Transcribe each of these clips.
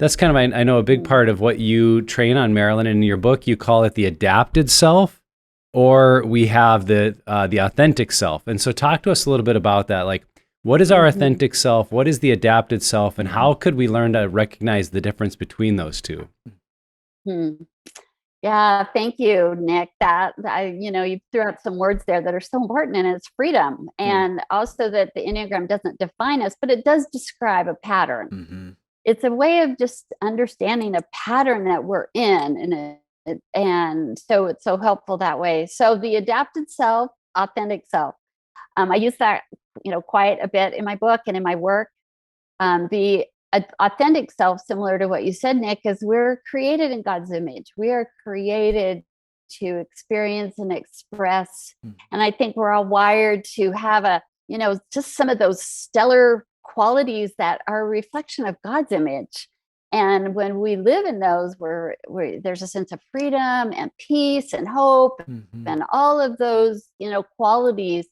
That's kind of, I know a big part of what you train on, Marilyn. In your book, you call it the adapted self, or we have the authentic self. And so talk to us a little bit about that. Like, what is our authentic self? What is the adapted self? And how could we learn to recognize the difference between those two? Hmm. Yeah, thank you, Nick. You threw out some words there that are so important, and it's freedom. And also that the Enneagram doesn't define us, but it does describe a pattern. It's a way of just understanding a pattern that we're in. And so it's so helpful that way. So the adapted self, authentic self. I use that, quite a bit in my book and in my work. The authentic self, similar to what you said, Nick, is we're created in God's image. We are created to experience and express. And I think we're all wired to have just some of those stellar qualities that are a reflection of God's image. And when we live in those, there's a sense of freedom and peace and hope and all of those, qualities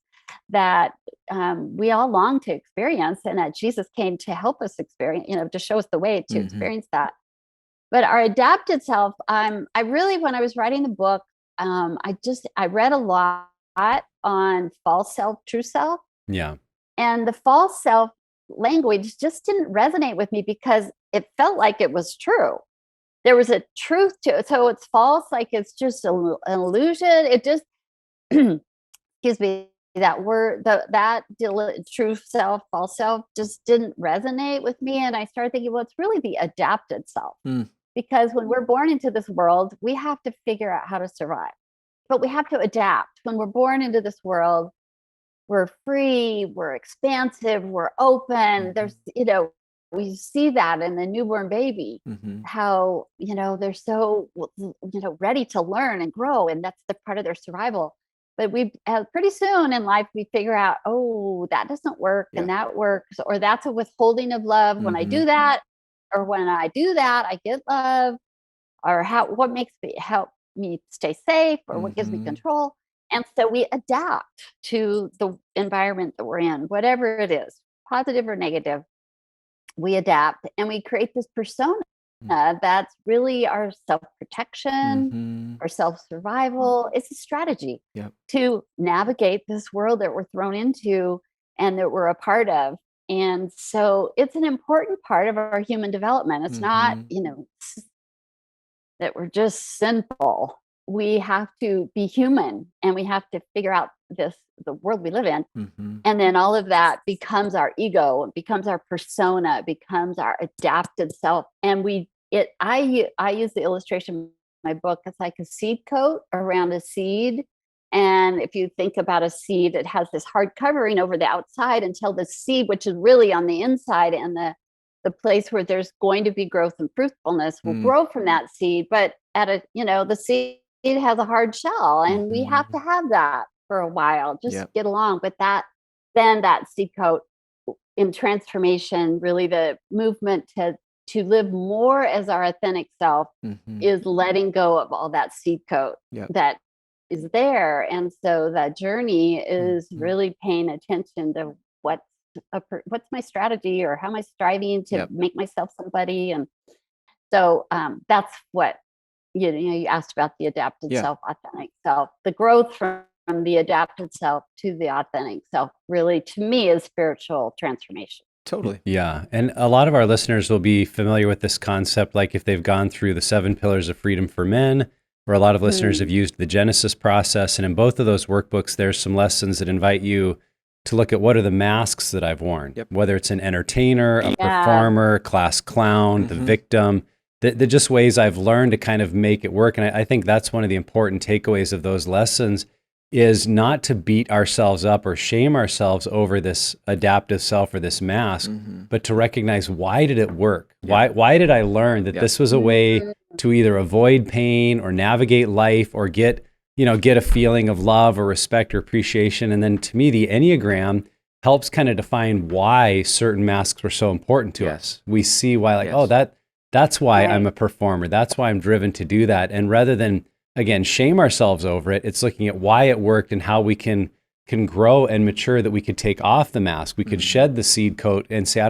that we all long to experience, and that Jesus came to help us experience, to show us the way to experience that. But our adapted self, when I was writing the book, I read a lot on false self, true self. Yeah. And the false self language just didn't resonate with me because it felt like it was true. There was a truth to it. So it's false, like it's just an illusion. It just, excuse me, that word, true self, false self just didn't resonate with me. And I started thinking, well, it's really the adapted self. Because when we're born into this world, we have to figure out how to survive, but we have to adapt. When we're born into this world, we're free, we're expansive, we're open. There's, we see that in the newborn baby, how, they're so, ready to learn and grow. And that's the part of their survival. But pretty soon in life, we figure out, oh, that doesn't work and that works, or that's a withholding of love. When I do that, or when I do that, I get love, or what makes me help me stay safe, or what gives me control. And so we adapt to the environment that we're in, whatever it is, positive or negative. We adapt and we create this persona that's really our self-protection, our self-survival. It's a strategy to navigate this world that we're thrown into and that we're a part of. And so it's an important part of our human development. It's not, that we're just sinful. We have to be human, and we have to figure out the world we live in. And then all of that becomes our ego, it becomes our persona, it becomes our adapted self. And I use the illustration in my book. It's like a seed coat around a seed. And if you think about a seed, it has this hard covering over the outside until the seed, which is really on the inside, and the place where there's going to be growth and fruitfulness will grow from that seed. But the seed has a hard shell, and we have to have that for a while, just get along. But then that seed coat in transformation, really the movement to live more as our authentic self is letting go of all that seed coat that is there. And so that journey is really paying attention to what's my strategy, or how am I striving to make myself somebody. And so that's what, you asked about the adapted self, authentic self. The growth from the adapted self to the authentic self really, to me, is spiritual transformation. Totally. Yeah. And a lot of our listeners will be familiar with this concept, like if they've gone through the 7 Pillars of Freedom for Men, or a lot of listeners have used the Genesis process. And in both of those workbooks, there's some lessons that invite you to look at what are the masks that I've worn, whether it's an entertainer, a performer, class clown, the victim, the just ways I've learned to kind of make it work. And I think that's one of the important takeaways of those lessons, is not to beat ourselves up or shame ourselves over this adaptive self or this mask, but to recognize, why did it work? Why did I learn that this was a way to either avoid pain or navigate life, or get a feeling of love or respect or appreciation? And then to me, the Enneagram helps kind of define why certain masks were so important to us. We see why, that's why I'm a performer. That's why I'm driven to do that. And rather than, again, shame ourselves over it, it's looking at why it worked and how we can grow and mature, that we could take off the mask. We could shed the seed coat and say,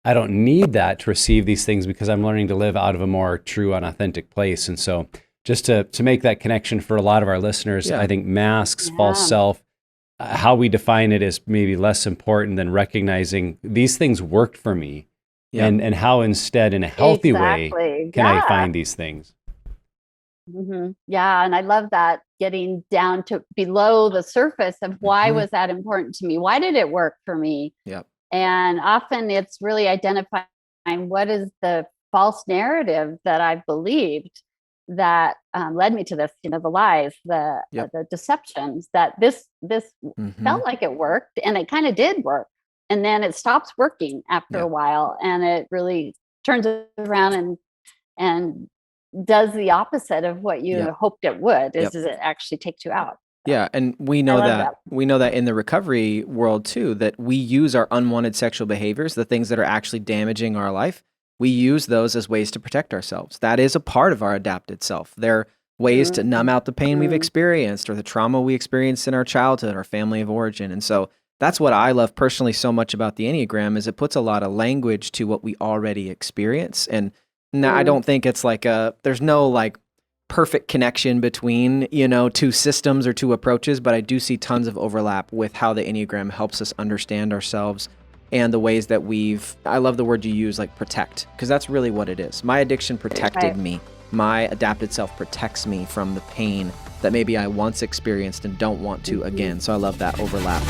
I don't need that to receive these things because I'm learning to live out of a more true and authentic place. And so just to make that connection for a lot of our listeners, I think masks, false Yeah, self, how we define it is maybe less important than recognizing these things worked for me, Yeah. and how instead in a healthy way exactly. can I Yeah. find these things. Yeah, and I love that, getting down to below the surface of why Mhm. was that important to me? Why did it work for me? Yep. And often it's really identifying what is the false narrative that I've believed that led me to this, the lies, Yep. the deceptions, that this Mhm. felt like it worked, and it kind of did work. And then it stops working after Yeah. a while, and it really turns it around and does the opposite of what you Yep. hoped it would, Yep. is it actually takes you out. So Yeah, and I love that. we know that in the recovery world too, that we use our unwanted sexual behaviors, the things that are actually damaging our life, we use those as ways to protect ourselves. That is a part of our adapted self. They're ways to numb out the pain we've Mhm. experienced or the trauma we experienced in our childhood or family of origin. And so that's what I love personally so much about the Enneagram is it puts a lot of language to what we already experience. And I Mm. don't think it's like there's no like perfect connection between, two systems or two approaches, but I do see tons of overlap with how the Enneagram helps us understand ourselves and the ways that I love the word you use, like protect, because that's really what it is. My addiction protected Right. me. My adapted self protects me from the pain that maybe I once experienced and don't want to again. So I love that overlap.